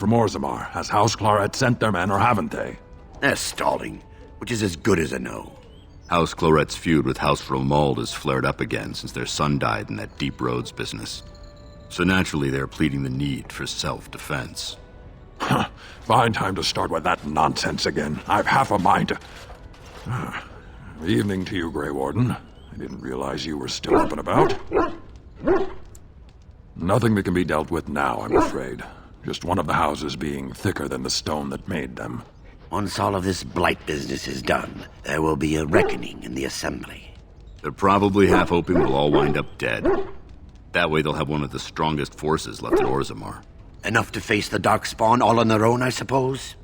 from Orzammar. Has House Clorette sent their men, or haven't they? They're stalling, which is as good as a no. House Clorette's feud with House Romuald has flared up again since their son died in that Deep Roads business. So naturally they're pleading the need for self-defense. Fine time to start with that nonsense again. I've half a mind to... Evening to you, Grey Warden. I didn't realize you were still up and about. Nothing that can be dealt with now, I'm afraid. Just one of the houses being thicker than the stone that made them. Once all of this blight business is done, there will be a reckoning in the Assembly. They're probably half hoping we'll all wind up dead. That way they'll have one of the strongest forces left at Orzammar. Enough to face the Darkspawn all on their own, I suppose?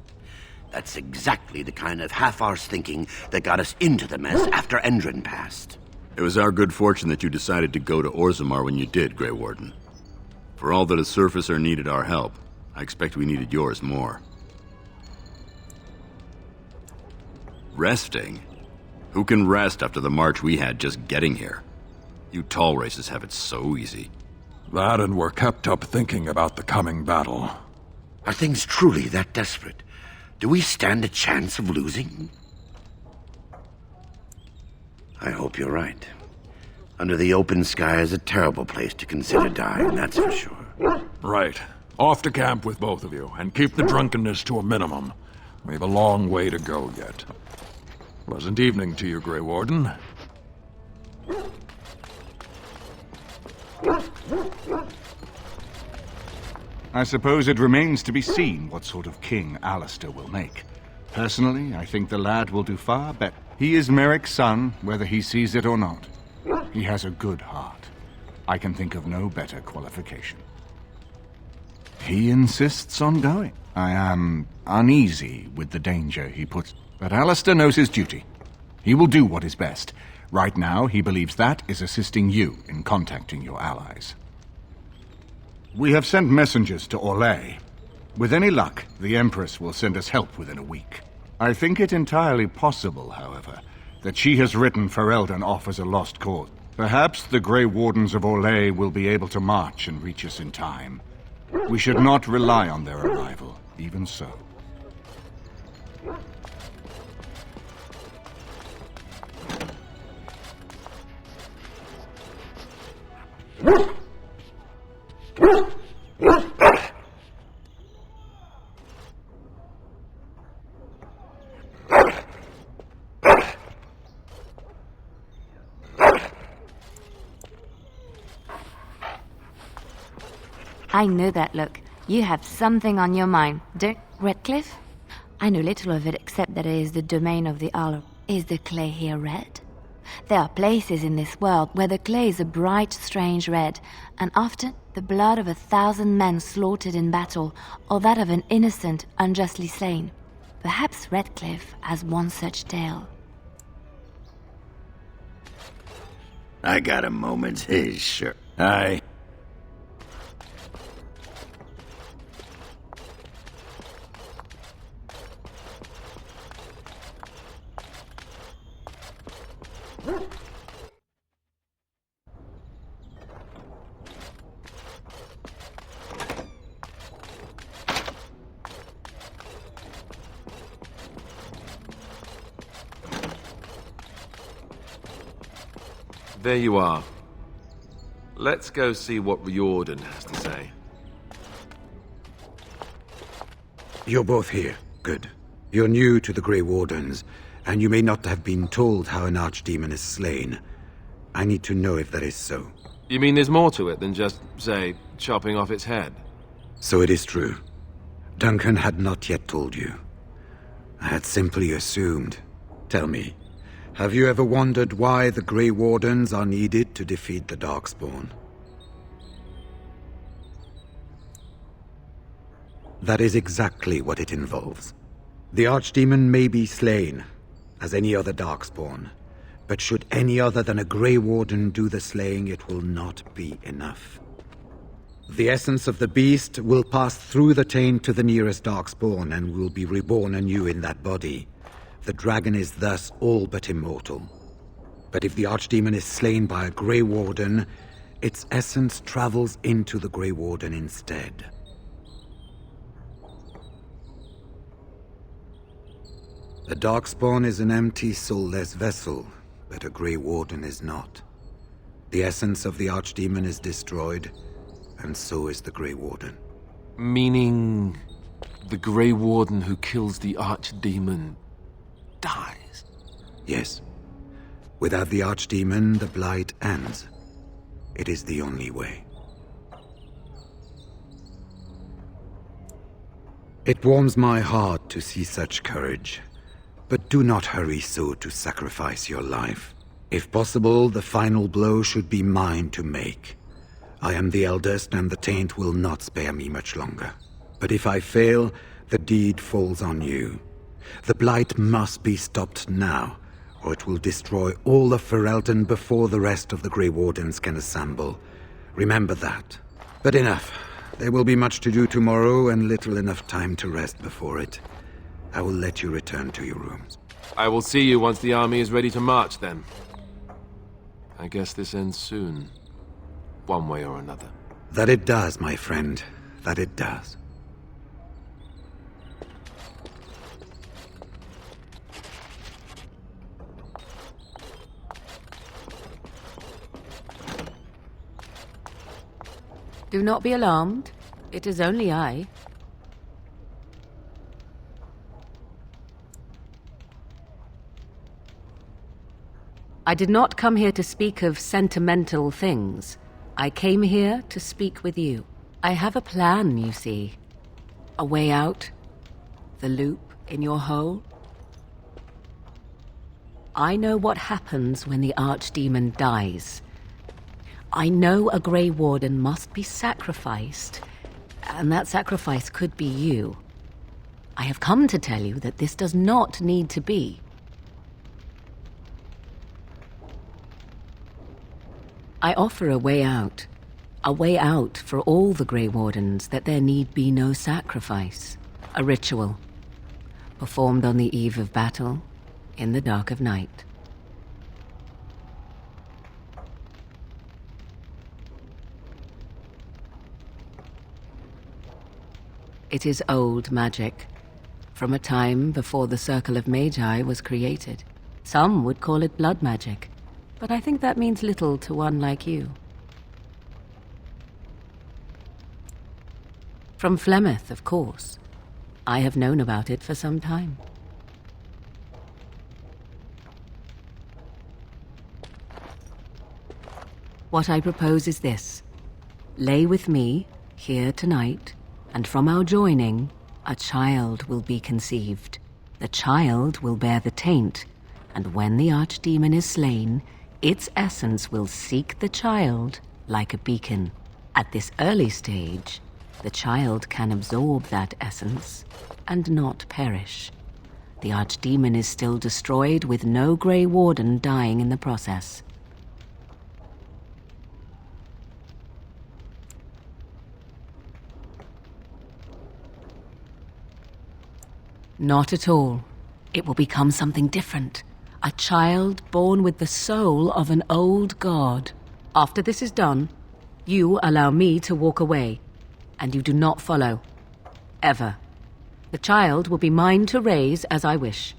That's exactly the kind of half-arse thinking that got us into the mess after Endron passed. It was our good fortune that you decided to go to Orzammar when you did, Grey Warden. For all that a surfacer needed our help, I expect we needed yours more. Resting? Who can rest after the march we had just getting here? You tall races have it so easy. That, and we're kept up thinking about the coming battle. Are things truly that desperate? Do we stand a chance of losing? I hope you're right. Under the open sky is a terrible place to consider dying, that's for sure. Right. Off to camp with both of you, and keep the drunkenness to a minimum. We have a long way to go yet. Pleasant evening to you, Grey Warden. I suppose it remains to be seen what sort of king Alistair will make. Personally, I think the lad will do far better. He is Merrick's son, whether he sees it or not. He has a good heart. I can think of no better qualification. He insists on going. I am uneasy with the danger he puts, but Alistair knows his duty. He will do what is best. Right now, he believes that is assisting you in contacting your allies. We have sent messengers to Orlais. With any luck, the Empress will send us help within a week. I think it entirely possible, however, that she has written Ferelden off as a lost cause. Perhaps the Grey Wardens of Orlais will be able to march and reach us in time. We should not rely on their arrival, even so. I know that look. You have something on your mind, Redcliffe? I know little of it except that it is the domain of the Arl. Is the clay here red? There are places in this world where the clay is a bright, strange red, and often the blood of 1,000 men slaughtered in battle, or that of an innocent unjustly slain. Perhaps Redcliffe has one such tale. I got a moment, sure. There you are. Let's go see what Riordan has to say. You're both here. Good. You're new to the Grey Wardens, and you may not have been told how an archdemon is slain. I need to know if that is so. You mean there's more to it than just, say, chopping off its head? So it is true. Duncan had not yet told you. I had simply assumed. Tell me, have you ever wondered why the Grey Wardens are needed to defeat the Darkspawn? That is exactly what it involves. The Archdemon may be slain, as any other Darkspawn, but should any other than a Grey Warden do the slaying, it will not be enough. The essence of the beast will pass through the taint to the nearest Darkspawn and will be reborn anew in that body. The dragon is thus all but immortal. But if the Archdemon is slain by a Grey Warden, its essence travels into the Grey Warden instead. The Darkspawn is an empty, soulless vessel, but a Grey Warden is not. The essence of the Archdemon is destroyed, and so is the Grey Warden. Meaning the Grey Warden who kills the Archdemon dies? Yes. Without the Archdemon, the Blight ends. It is the only way. It warms my heart to see such courage, but do not hurry so to sacrifice your life. If possible, the final blow should be mine to make. I am the eldest, and the Taint will not spare me much longer. But if I fail, the deed falls on you. The Blight must be stopped now, or it will destroy all of Ferelden before the rest of the Grey Wardens can assemble. Remember that. But enough. There will be much to do tomorrow, and little enough time to rest before it. I will let you return to your rooms. I will see you once the army is ready to march, then. I guess this ends soon. One way or another. That it does, my friend. That it does. Do not be alarmed. It is only I. I did not come here to speak of sentimental things. I came here to speak with you. I have a plan, you see. A way out. The loop in your hole. I know what happens when the Archdemon dies. I know a Grey Warden must be sacrificed, and that sacrifice could be you. I have come to tell you that this does not need to be. I offer a way out for all the Grey Wardens, that there need be no sacrifice. A ritual, performed on the eve of battle, in the dark of night. It is old magic, from a time before the Circle of Magi was created. Some would call it blood magic, but I think that means little to one like you. From Flemeth, of course. I have known about it for some time. What I propose is this. Lay with me, here tonight, and from our joining, a child will be conceived. The child will bear the taint, and when the Archdemon is slain, its essence will seek the child like a beacon. At this early stage, the child can absorb that essence and not perish. The Archdemon is still destroyed, with no Grey Warden dying in the process. Not at all. It will become something different. A child born with the soul of an old god. After this is done, you allow me to walk away, and you do not follow. Ever. The child will be mine to raise as I wish.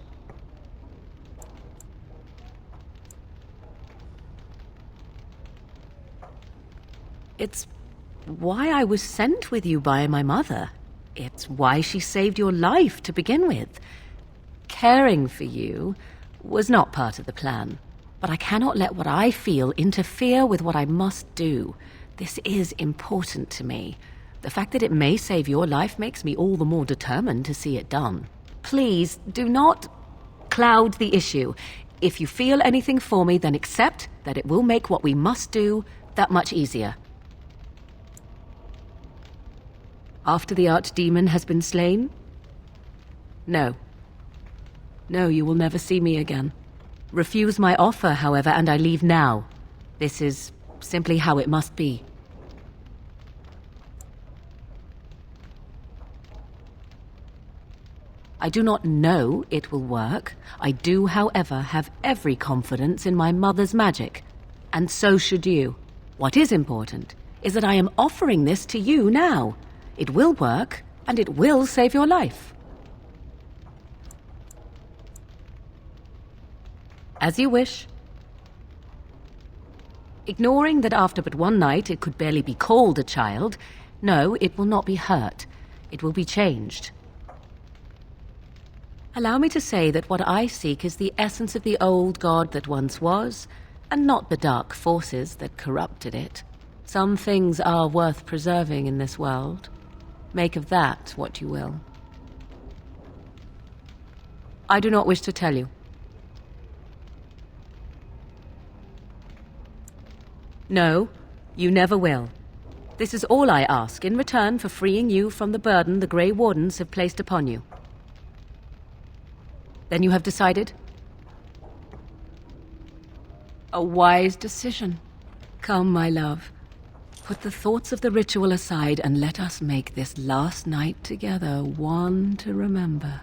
It's why I was sent with you by my mother. It's why she saved your life to begin with. Caring for you was not part of the plan, but I cannot let what I feel interfere with what I must do. This is important to me. The fact that it may save your life makes me all the more determined to see it done. Please, do not cloud the issue. If you feel anything for me, then accept that it will make what we must do that much easier. After the Archdemon has been slain? No. No, you will never see me again. Refuse my offer, however, and I leave now. This is simply how it must be. I do not know it will work. I do, however, have every confidence in my mother's magic. And so should you. What is important is that I am offering this to you now. It will work, and it will save your life. As you wish. Ignoring that after but one night it could barely be called a child, no, it will not be hurt. It will be changed. Allow me to say that what I seek is the essence of the old god that once was, and not the dark forces that corrupted it. Some things are worth preserving in this world. Make of that what you will. I do not wish to tell you. No, you never will. This is all I ask in return for freeing you from the burden the Grey Wardens have placed upon you. Then you have decided? A wise decision. Come, my love. Put the thoughts of the ritual aside and let us make this last night together one to remember.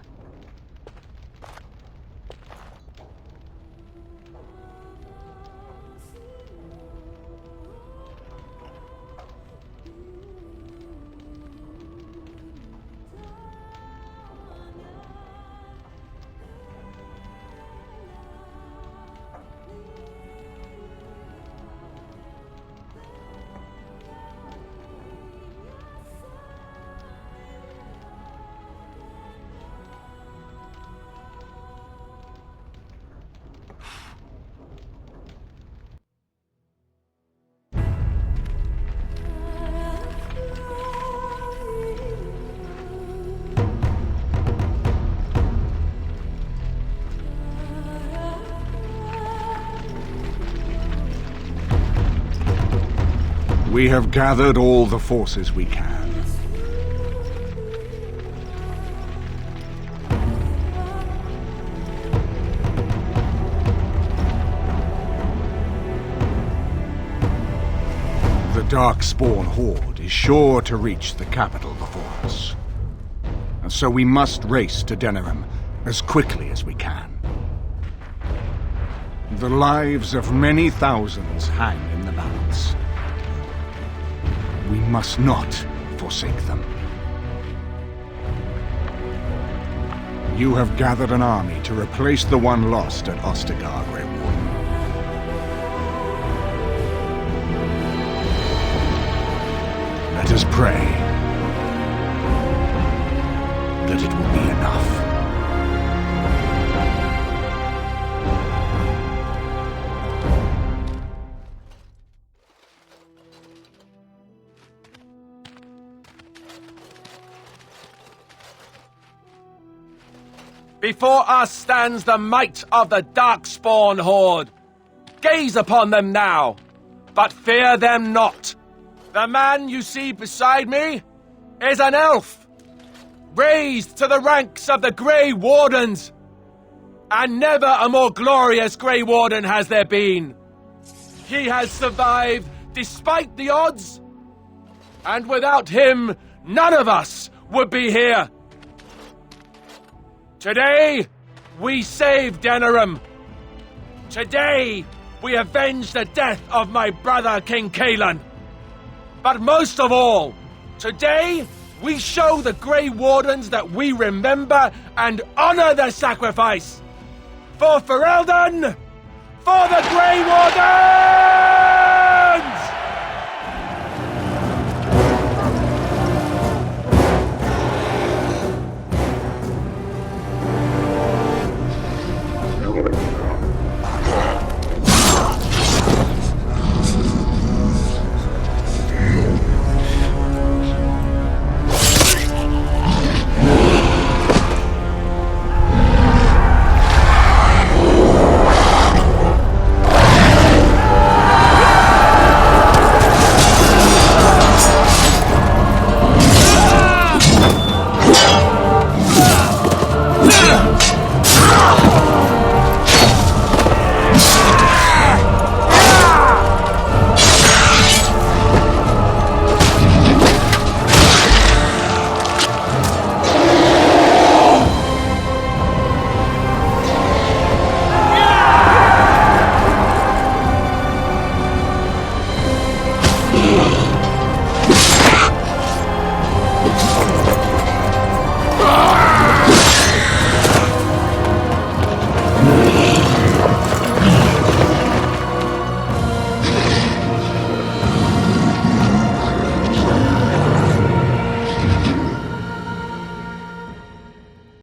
We have gathered all the forces we can. The Darkspawn Horde is sure to reach the capital before us. And so we must race to Denerim as quickly as we can. The lives of many thousands hang in the balance. We must not forsake them. You have gathered an army to replace the one lost at Ostagar, Grey Warden. Let us pray that it will be enough. Before us stands the might of the Darkspawn Horde. Gaze upon them now, but fear them not. The man you see beside me is an elf, raised to the ranks of the Grey Wardens. And never a more glorious Grey Warden has there been. He has survived despite the odds, and without him, none of us would be here. Today, we save Denerim. Today, we avenge the death of my brother, King Cailan. But most of all, today, we show the Grey Wardens that we remember and honor the sacrifice. For Ferelden, for the Grey Wardens!